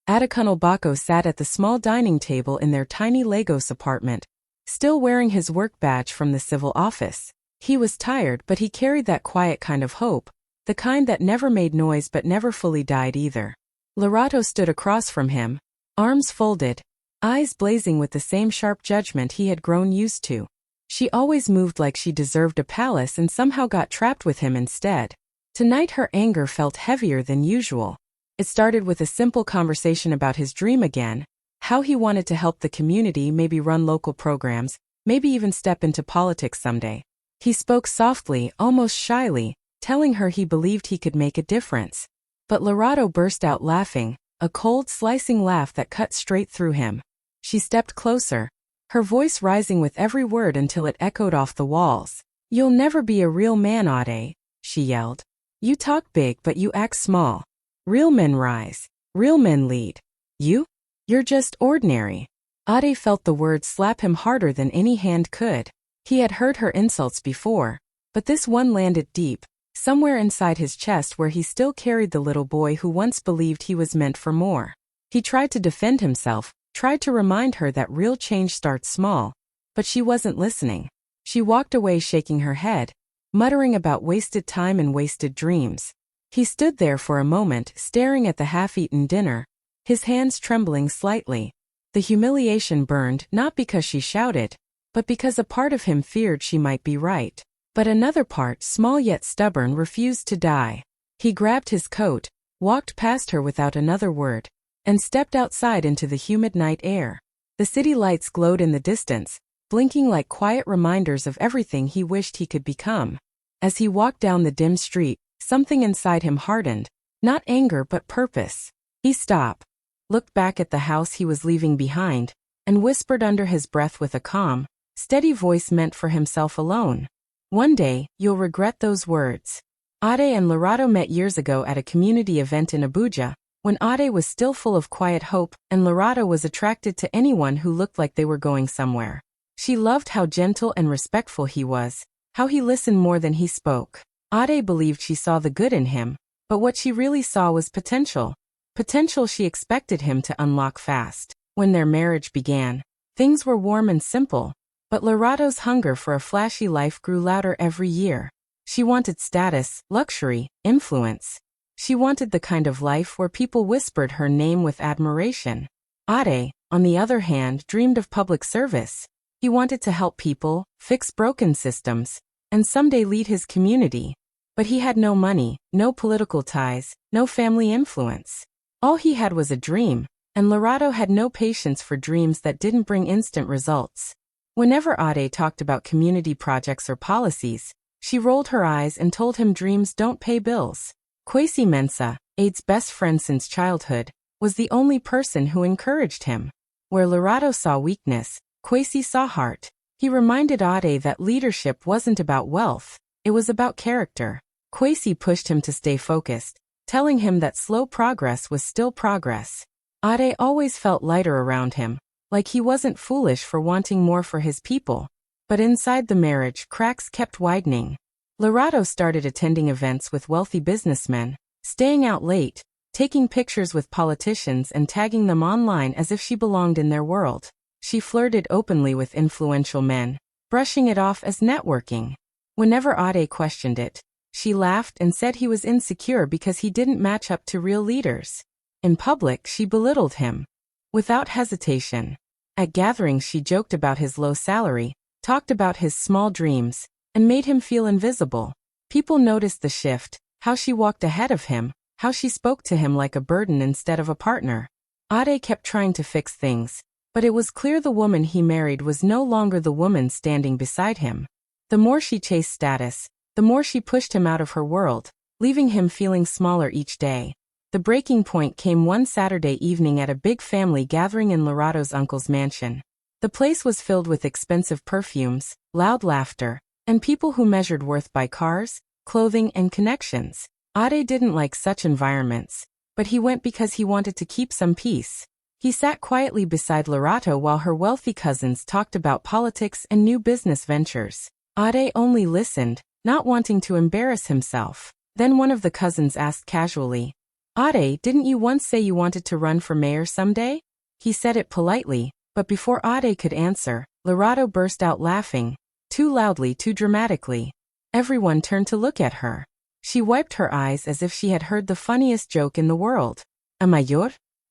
Adekunle Bako sat at the small dining table in their tiny Lagos apartment, still wearing his work badge from the civil office. He was tired, but he carried that quiet kind of hope, the kind that never made noise but never fully died either. Lerato stood across from him, arms folded, eyes blazing with the same sharp judgment he had grown used to. She always moved like she deserved a palace and somehow got trapped with him instead. Tonight her anger felt heavier than usual. It started with a simple conversation about his dream again, how he wanted to help the community, maybe run local programs, maybe even step into politics someday. He spoke softly, almost shyly, telling her he believed he could make a difference. But Lerato burst out laughing, a cold, slicing laugh that cut straight through him. She stepped closer, her voice rising with every word until it echoed off the walls. "You'll never be a real man, Ade," she yelled. "You talk big but you act small. Real men rise. Real men lead. You're just ordinary." Ade felt the words slap him harder than any hand could. He had heard her insults before, but this one landed deep, somewhere inside his chest where he still carried the little boy who once believed he was meant for more. He tried to defend himself, tried to remind her that real change starts small, but she wasn't listening. She walked away shaking her head, muttering about wasted time and wasted dreams. He stood there for a moment, staring at the half-eaten dinner, his hands trembling slightly. The humiliation burned, not because she shouted, but because a part of him feared she might be right. But another part, small yet stubborn, refused to die. He grabbed his coat, walked past her without another word, and stepped outside into the humid night air. The city lights glowed in the distance, blinking like quiet reminders of everything he wished he could become. As he walked down the dim street, something inside him hardened, not anger but purpose. He stopped, looked back at the house he was leaving behind, and whispered under his breath with a calm, steady voice meant for himself alone. "One day, you'll regret those words." Ade and Lerato met years ago at a community event in Abuja, when Ade was still full of quiet hope and Lerato was attracted to anyone who looked like they were going somewhere. She loved how gentle and respectful he was, how he listened more than he spoke. Ade believed she saw the good in him, but what she really saw was potential. Potential she expected him to unlock fast. When their marriage began, things were warm and simple, but Lerato's hunger for a flashy life grew louder every year. She wanted status, luxury, influence. She wanted the kind of life where people whispered her name with admiration. Ade, on the other hand, dreamed of public service. He wanted to help people, fix broken systems, and someday lead his community. But he had no money, no political ties, no family influence. All he had was a dream, and Lerato had no patience for dreams that didn't bring instant results. Whenever Ade talked about community projects or policies, she rolled her eyes and told him dreams don't pay bills. Kwesi Mensah, Ade's best friend since childhood, was the only person who encouraged him. Where Lerato saw weakness, Kwesi saw heart. He reminded Ade that leadership wasn't about wealth, it was about character. Kwesi pushed him to stay focused, telling him that slow progress was still progress. Ade always felt lighter around him, like he wasn't foolish for wanting more for his people. But inside the marriage, cracks kept widening. Lerato started attending events with wealthy businessmen, staying out late, taking pictures with politicians and tagging them online as if she belonged in their world. She flirted openly with influential men, brushing it off as networking. Whenever Ade questioned it, she laughed and said he was insecure because he didn't match up to real leaders. In public, she belittled him, without hesitation. At gatherings, she joked about his low salary, talked about his small dreams, and made him feel invisible. People noticed the shift, how she walked ahead of him, how she spoke to him like a burden instead of a partner. Ade kept trying to fix things, but it was clear the woman he married was no longer the woman standing beside him. The more she chased status, the more she pushed him out of her world, leaving him feeling smaller each day. The breaking point came one Saturday evening at a big family gathering in Lerato's uncle's mansion. The place was filled with expensive perfumes, loud laughter, and people who measured worth by cars, clothing, and connections. Ade didn't like such environments, but he went because he wanted to keep some peace. He sat quietly beside Lerato while her wealthy cousins talked about politics and new business ventures. Ade only listened, not wanting to embarrass himself. Then one of the cousins asked casually, Ade, didn't you once say you wanted to run for mayor someday? He said it politely, but before Ade could answer, Lerato burst out laughing, too loudly, too dramatically. Everyone turned to look at her. She wiped her eyes as if she had heard the funniest joke in the world. A mayor?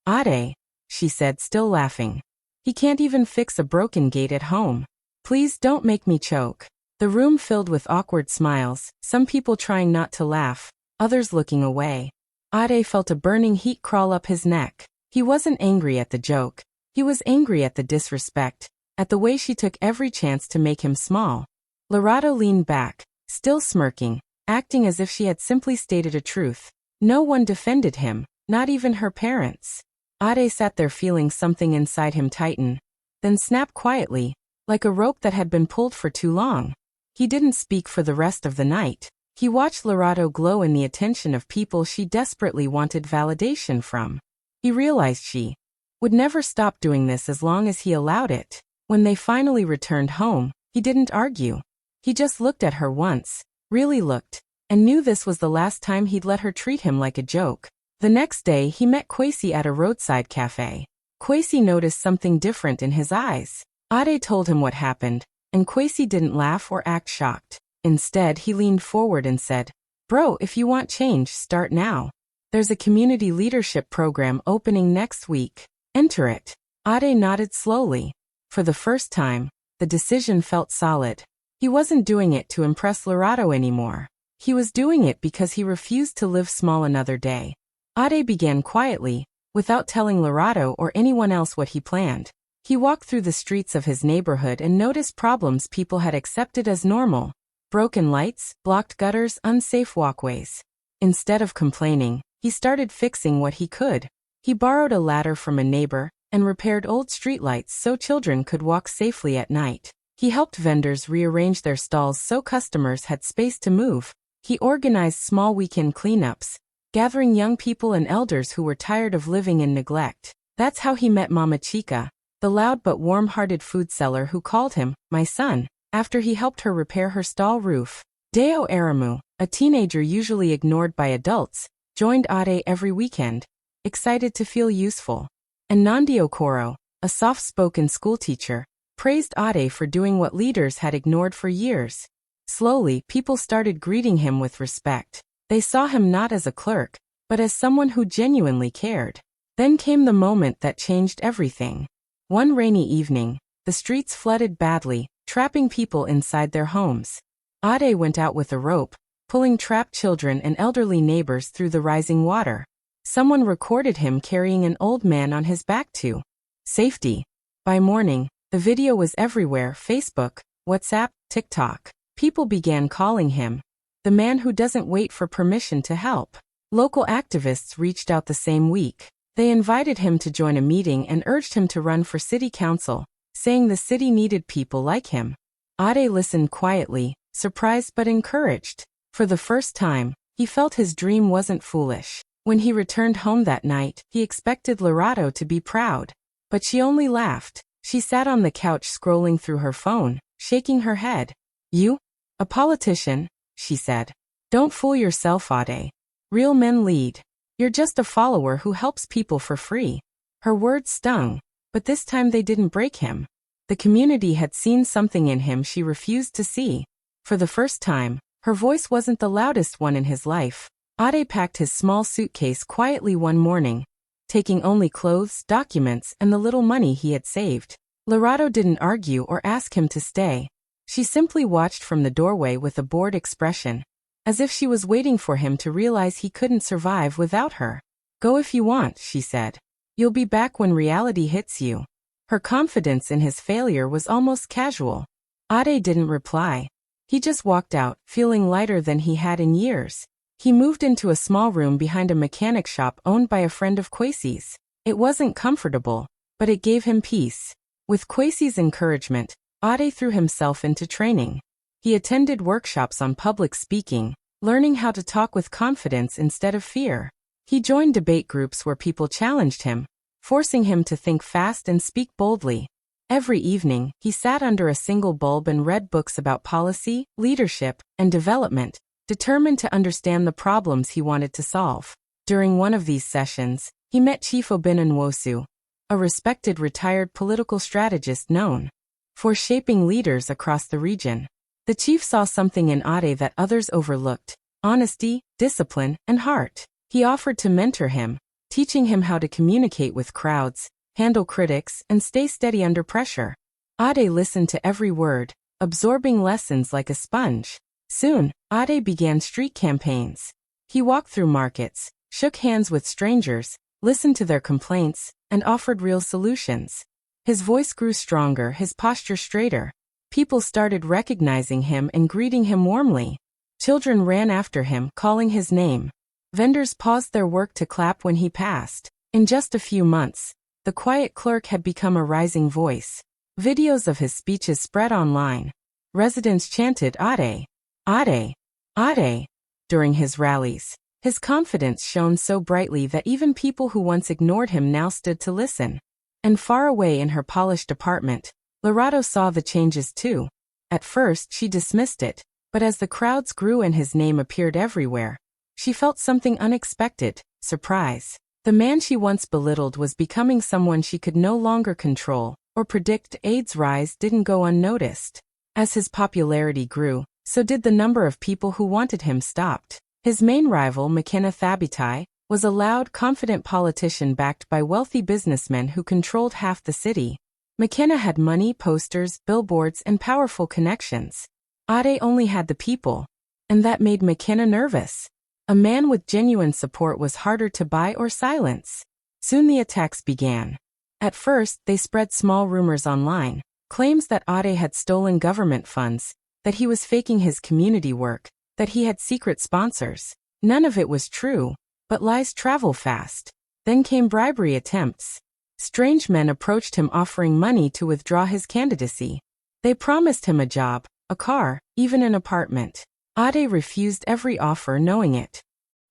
Ade, she said, still laughing. He can't even fix a broken gate at home. Please don't make me choke. The room filled with awkward smiles, some people trying not to laugh, others looking away. Ade felt a burning heat crawl up his neck. He wasn't angry at the joke. He was angry at the disrespect, at the way she took every chance to make him small. Lerato leaned back, still smirking, acting as if she had simply stated a truth. No one defended him, not even her parents. Ade sat there feeling something inside him tighten, then snap quietly, like a rope that had been pulled for too long. He didn't speak for the rest of the night. He watched Lerato glow in the attention of people she desperately wanted validation from. He realized she would never stop doing this as long as he allowed it. When they finally returned home, he didn't argue. He just looked at her once, really looked, and knew this was the last time he'd let her treat him like a joke. The next day he met Kwesi at a roadside cafe. Kwesi noticed something different in his eyes. Ade told him what happened, and Kwesi didn't laugh or act shocked. Instead, he leaned forward and said, "Bro, if you want change, start now. There's a community leadership program opening next week. Enter it." Ade nodded slowly. For the first time, the decision felt solid. He wasn't doing it to impress Lerato anymore. He was doing it because he refused to live small another day. Ade began quietly, without telling Lerato or anyone else what he planned. He walked through the streets of his neighborhood and noticed problems people had accepted as normal. Broken lights, blocked gutters, unsafe walkways. Instead of complaining, he started fixing what he could. He borrowed a ladder from a neighbor and repaired old streetlights so children could walk safely at night. He helped vendors rearrange their stalls so customers had space to move. He organized small weekend cleanups, gathering young people and elders who were tired of living in neglect. That's how he met Mama Chica, the loud but warm-hearted food seller who called him, "my son," after he helped her repair her stall roof. Deo Aramu, a teenager usually ignored by adults, joined Ade every weekend, excited to feel useful. And Nandi Okoro, a soft-spoken schoolteacher, praised Ade for doing what leaders had ignored for years. Slowly, people started greeting him with respect. They saw him not as a clerk, but as someone who genuinely cared. Then came the moment that changed everything. One rainy evening, the streets flooded badly, trapping people inside their homes. Ade went out with a rope, pulling trapped children and elderly neighbors through the rising water. Someone recorded him carrying an old man on his back to safety. By morning, the video was everywhere: Facebook, WhatsApp, TikTok. People began calling him the man who doesn't wait for permission to help. Local activists reached out the same week. They invited him to join a meeting and urged him to run for city council, saying the city needed people like him. Ade listened quietly, surprised but encouraged. For the first time, he felt his dream wasn't foolish. When he returned home that night, he expected Lerato to be proud. But she only laughed. She sat on the couch scrolling through her phone, shaking her head. "You? A politician?" she said. "Don't fool yourself, Ade. Real men lead. You're just a follower who helps people for free." Her words stung, but this time they didn't break him. The community had seen something in him she refused to see. For the first time, her voice wasn't the loudest one in his life. Ade packed his small suitcase quietly one morning, taking only clothes, documents, and the little money he had saved. Lerato didn't argue or ask him to stay. She simply watched from the doorway with a bored expression, as if she was waiting for him to realize he couldn't survive without her. "Go if you want," she said. "You'll be back when reality hits you." Her confidence in his failure was almost casual. Ade didn't reply. He just walked out, feeling lighter than he had in years. He moved into a small room behind a mechanic shop owned by a friend of Kwesi's. It wasn't comfortable, but it gave him peace. With Kwesi's encouragement, Ade threw himself into training. He attended workshops on public speaking, learning how to talk with confidence instead of fear. He joined debate groups where people challenged him, forcing him to think fast and speak boldly. Every evening, he sat under a single bulb and read books about policy, leadership, and development, determined to understand the problems he wanted to solve. During one of these sessions, he met Chief Obinna, a respected retired political strategist known for shaping leaders across the region. The chief saw something in Ade that others overlooked: honesty, discipline, and heart. He offered to mentor him, teaching him how to communicate with crowds, handle critics, and stay steady under pressure. Ade listened to every word, absorbing lessons like a sponge. Soon, Ade began street campaigns. He walked through markets, shook hands with strangers, listened to their complaints, and offered real solutions. His voice grew stronger, his posture straighter. People started recognizing him and greeting him warmly. Children ran after him, calling his name. Vendors paused their work to clap when he passed. In just a few months, the quiet clerk had become a rising voice. Videos of his speeches spread online. Residents chanted "Ade, Ade, Ade" during his rallies. His confidence shone so brightly that even people who once ignored him now stood to listen. And far away in her polished apartment, Lorado saw the changes too. At first she dismissed it, but as the crowds grew and his name appeared everywhere, she felt something unexpected: surprise. The man she once belittled was becoming someone she could no longer control or predict. Ade's rise didn't go unnoticed. As his popularity grew, so did the number of people who wanted him stopped. His main rival, McKenna Thabitai, was a loud, confident politician backed by wealthy businessmen who controlled half the city. McKenna had money, posters, billboards, and powerful connections. Ade only had the people, and that made McKenna nervous. A man with genuine support was harder to buy or silence. Soon the attacks began. At first, they spread small rumors online, claims that Ade had stolen government funds, that he was faking his community work, that he had secret sponsors. None of it was true, but lies travel fast. Then came bribery attempts. Strange men approached him offering money to withdraw his candidacy. They promised him a job, a car, even an apartment. Ade refused every offer, knowing it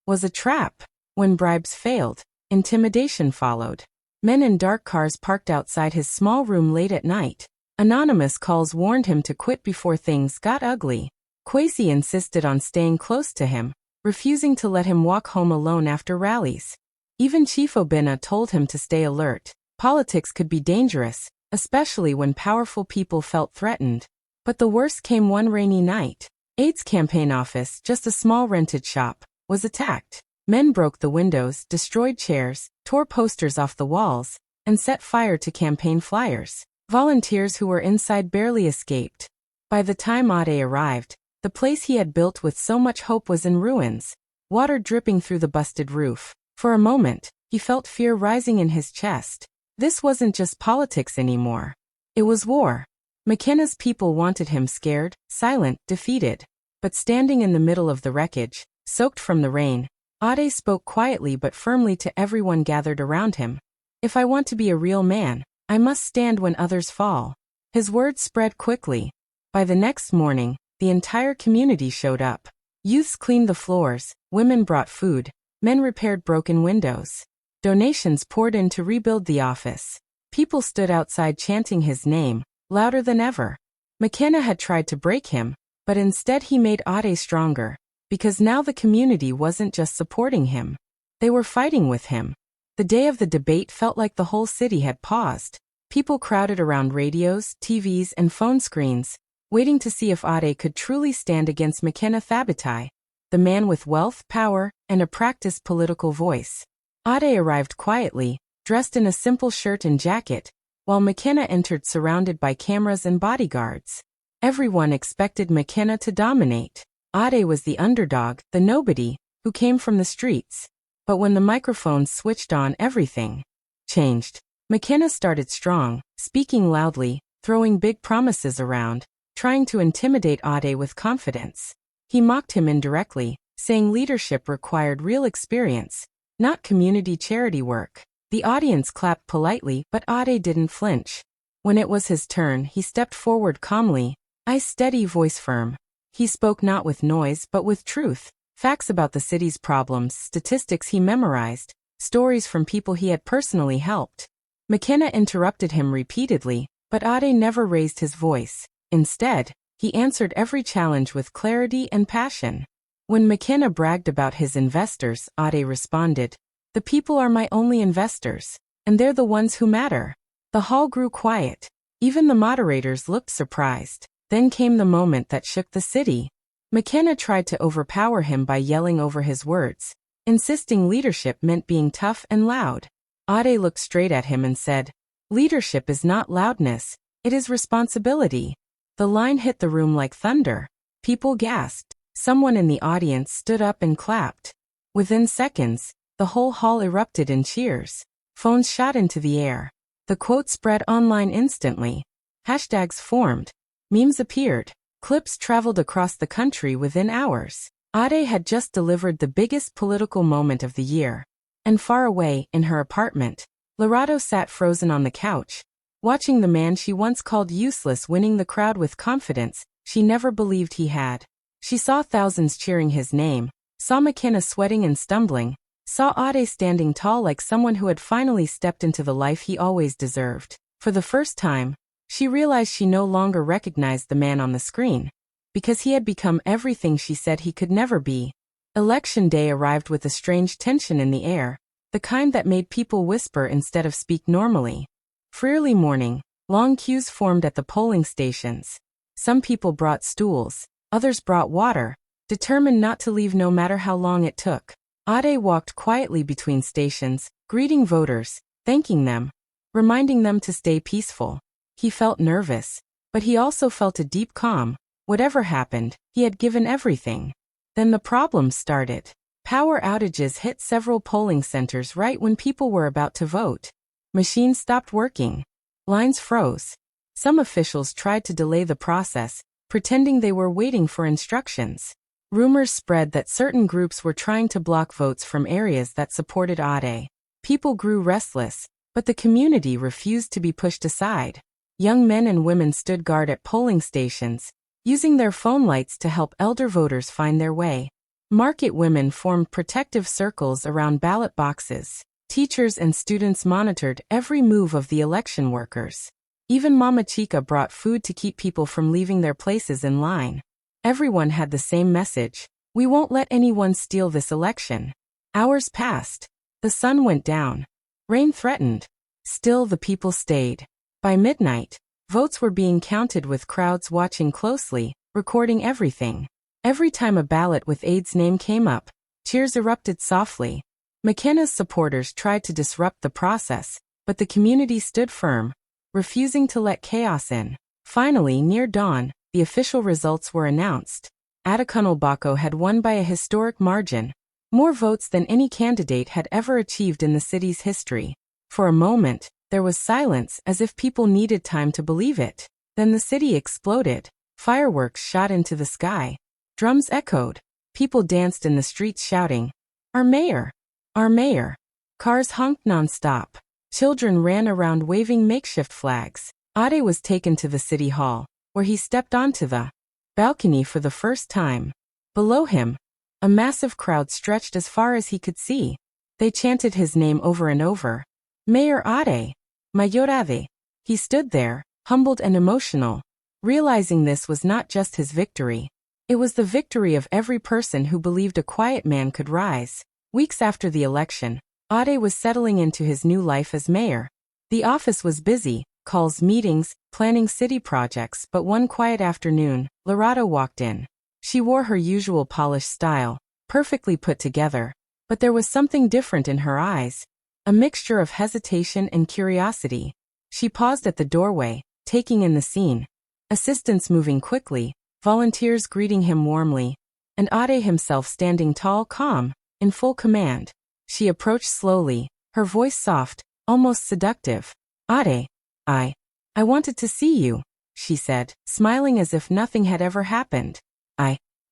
was a trap. When bribes failed, intimidation followed. Men in dark cars parked outside his small room late at night. Anonymous calls warned him to quit before things got ugly. Kwesi insisted on staying close to him, refusing to let him walk home alone after rallies. Even Chief Obinna told him to stay alert. Politics could be dangerous, especially when powerful people felt threatened. But the worst came one rainy night. Ade's campaign office, just a small rented shop, was attacked. Men broke the windows, destroyed chairs, tore posters off the walls, and set fire to campaign flyers. Volunteers who were inside barely escaped. By the time Ade arrived, the place he had built with so much hope was in ruins, water dripping through the busted roof. For a moment, he felt fear rising in his chest. This wasn't just politics anymore. It was war. McKenna's people wanted him scared, silent, defeated. But standing in the middle of the wreckage, soaked from the rain, Ade spoke quietly but firmly to everyone gathered around him. "If I want to be a real man, I must stand when others fall." His words spread quickly. By the next morning, the entire community showed up. Youths cleaned the floors, women brought food, men repaired broken windows. Donations poured in to rebuild the office. People stood outside chanting his name, louder than ever. McKenna had tried to break him, but instead he made Ade stronger, because now the community wasn't just supporting him. They were fighting with him. The day of the debate felt like the whole city had paused. People crowded around radios, TVs, and phone screens, waiting to see if Ade could truly stand against McKenna Thabitai, the man with wealth, power, and a practiced political voice. Ade arrived quietly, dressed in a simple shirt and jacket, while McKenna entered surrounded by cameras and bodyguards. Everyone expected McKenna to dominate. Ade was the underdog, the nobody, who came from the streets. But when the microphones switched on, everything changed. McKenna started strong, speaking loudly, throwing big promises around, trying to intimidate Ade with confidence. He mocked him indirectly, saying leadership required real experience, not community charity work. The audience clapped politely, but Ade didn't flinch. When it was his turn, he stepped forward calmly, eyes steady, voice firm. He spoke not with noise but with truth, facts about the city's problems, statistics he memorized, stories from people he had personally helped. McKenna interrupted him repeatedly, but Ade never raised his voice. Instead, he answered every challenge with clarity and passion. When McKenna bragged about his investors, Ade responded, "The people are my only investors, and they're the ones who matter." The hall grew quiet. Even the moderators looked surprised. Then came the moment that shook the city. McKenna tried to overpower him by yelling over his words, insisting leadership meant being tough and loud. Ade looked straight at him and said, "Leadership is not loudness, it is responsibility." The line hit the room like thunder. People gasped. Someone in the audience stood up and clapped. Within seconds, the whole hall erupted in cheers. Phones shot into the air. The quote spread online instantly. Hashtags formed. Memes appeared. Clips traveled across the country within hours. Ade had just delivered the biggest political moment of the year. And far away, in her apartment, Lorado sat frozen on the couch, watching the man she once called useless winning the crowd with confidence she never believed he had. She saw thousands cheering his name, saw McKenna sweating and stumbling, saw Ade standing tall like someone who had finally stepped into the life he always deserved. For the first time, she realized she no longer recognized the man on the screen, because he had become everything she said he could never be. Election day arrived with a strange tension in the air, the kind that made people whisper instead of speak normally. For early morning, long queues formed at the polling stations. Some people brought stools, others brought water, determined not to leave no matter how long it took. Ade walked quietly between stations, greeting voters, thanking them, reminding them to stay peaceful. He felt nervous, but he also felt a deep calm. Whatever happened, he had given everything. Then the problems started. Power outages hit several polling centers right when people were about to vote. Machines stopped working. Lines froze. Some officials tried to delay the process, pretending they were waiting for instructions. Rumors spread that certain groups were trying to block votes from areas that supported Ade. People grew restless, but the community refused to be pushed aside. Young men and women stood guard at polling stations, using their phone lights to help elder voters find their way. Market women formed protective circles around ballot boxes. Teachers and students monitored every move of the election workers. Even Mama Chica brought food to keep people from leaving their places in line. Everyone had the same message: we won't let anyone steal this election. Hours passed. The sun went down. Rain threatened. Still the people stayed. By midnight, votes were being counted with crowds watching closely, recording everything. Every time a ballot with Ade's name came up, cheers erupted softly. McKenna's supporters tried to disrupt the process, but the community stood firm, refusing to let chaos in. Finally, near dawn, the official results were announced. Adekunle Bako had won by a historic margin, more votes than any candidate had ever achieved in the city's history. For a moment, there was silence, as if people needed time to believe it. Then the city exploded. Fireworks shot into the sky. Drums echoed. People danced in the streets shouting, "Our mayor! Our mayor!" Cars honked non-stop. Children ran around waving makeshift flags. Ade was taken to the city hall, where he stepped onto the balcony for the first time. Below him, a massive crowd stretched as far as he could see. They chanted his name over and over. "Mayor Ade! Mayor Ade!" He stood there, humbled and emotional, realizing this was not just his victory. It was the victory of every person who believed a quiet man could rise. Weeks after the election, Ade was settling into his new life as mayor. The office was busy, calls, meetings, planning city projects, but one quiet afternoon, Lorado walked in. She wore her usual polished style, perfectly put together, but there was something different in her eyes, a mixture of hesitation and curiosity. She paused at the doorway, taking in the scene. Assistants moving quickly, volunteers greeting him warmly, and Ade himself standing tall, calm, in full command. She approached slowly, her voice soft, almost seductive. "Ade, I wanted to see you," she said, smiling as if nothing had ever happened.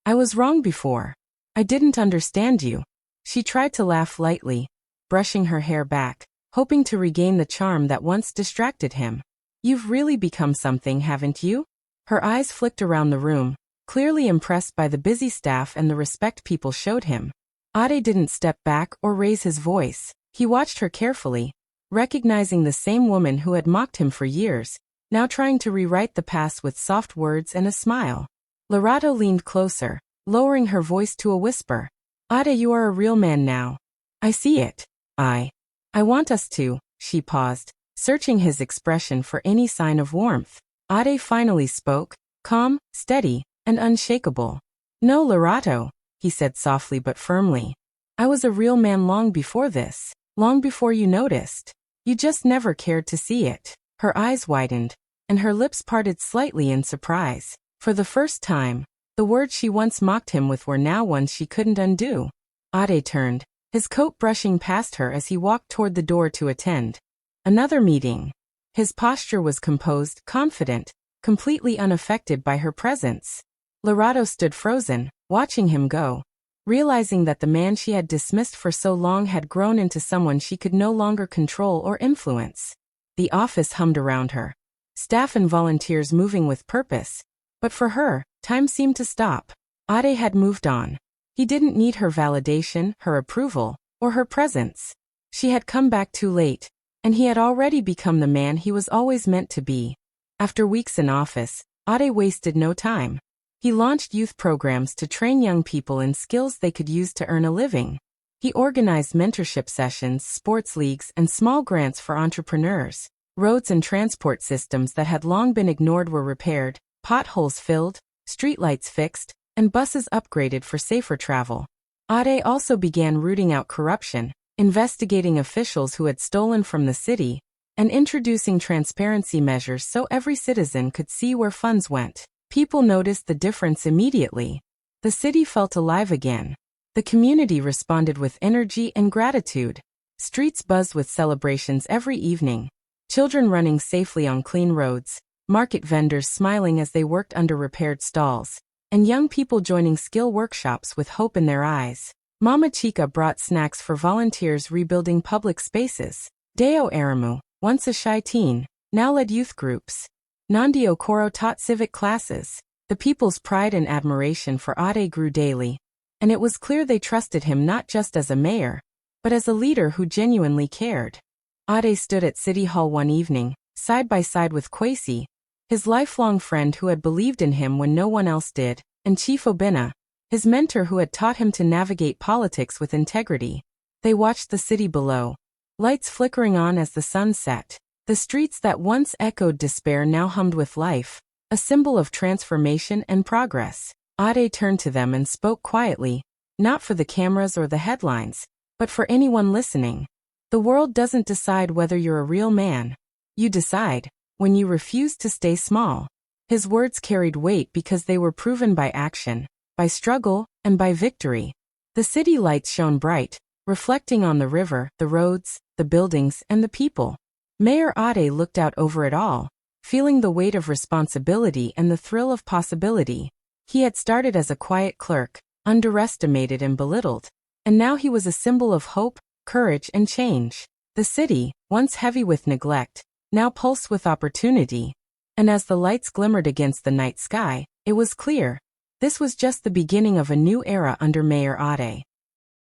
I was wrong before. I didn't understand you." She tried to laugh lightly, brushing her hair back, hoping to regain the charm that once distracted him. "You've really become something, haven't you?" Her eyes flicked around the room, clearly impressed by the busy staff and the respect people showed him. Ade didn't step back or raise his voice. He watched her carefully, recognizing the same woman who had mocked him for years, now trying to rewrite the past with soft words and a smile. Lorado leaned closer, lowering her voice to a whisper. Ade, you are a real man now. I see it. I want us to. She paused, searching his expression for any sign of warmth. Ade finally spoke, calm, steady, and unshakable. No, Lorato, he said softly but firmly. I was a real man long before this, long before you noticed. You just never cared to see it. Her eyes widened, and her lips parted slightly in surprise. For the first time, the words she once mocked him with were now ones she couldn't undo. Ade turned, his coat brushing past her as he walked toward the door to attend another meeting. His posture was composed, confident, completely unaffected by her presence. Lorato stood frozen, watching him go, realizing that the man she had dismissed for so long had grown into someone she could no longer control or influence. The office hummed around her, staff and volunteers moving with purpose. But for her, time seemed to stop. Ade had moved on. He didn't need her validation, her approval, or her presence. She had come back too late, and he had already become the man he was always meant to be. After weeks in office, Ade wasted no time. He launched youth programs to train young people in skills they could use to earn a living. He organized mentorship sessions, sports leagues, and small grants for entrepreneurs. Roads and transport systems that had long been ignored were repaired, potholes filled, streetlights fixed, and buses upgraded for safer travel. Ade also began rooting out corruption, investigating officials who had stolen from the city, and introducing transparency measures so every citizen could see where funds went. People noticed the difference immediately. The city felt alive again. The community responded with energy and gratitude. Streets buzzed with celebrations every evening. Children running safely on clean roads, market vendors smiling as they worked under repaired stalls, and young people joining skill workshops with hope in their eyes. Mama Chica brought snacks for volunteers rebuilding public spaces. Deo Aramu, once a shy teen, now led youth groups. Nandi Okoro taught civic classes. The people's pride and admiration for Ade grew daily, and it was clear they trusted him not just as a mayor, but as a leader who genuinely cared. Ade stood at City Hall one evening, side by side with Kwesi, his lifelong friend who had believed in him when no one else did, and Chief Obinna, his mentor who had taught him to navigate politics with integrity. They watched the city below, lights flickering on as the sun set. The streets that once echoed despair now hummed with life, a symbol of transformation and progress. Ade turned to them and spoke quietly, not for the cameras or the headlines, but for anyone listening. The world doesn't decide whether you're a real man. You decide when you refuse to stay small. His words carried weight because they were proven by action, by struggle, and by victory. The city lights shone bright, reflecting on the river, the roads, the buildings, and the people. Mayor Ade looked out over it all, feeling the weight of responsibility and the thrill of possibility. He had started as a quiet clerk, underestimated and belittled, and now he was a symbol of hope, courage, and change. The city, once heavy with neglect, now pulsed with opportunity. And as the lights glimmered against the night sky, it was clear, this was just the beginning of a new era under Mayor Ade.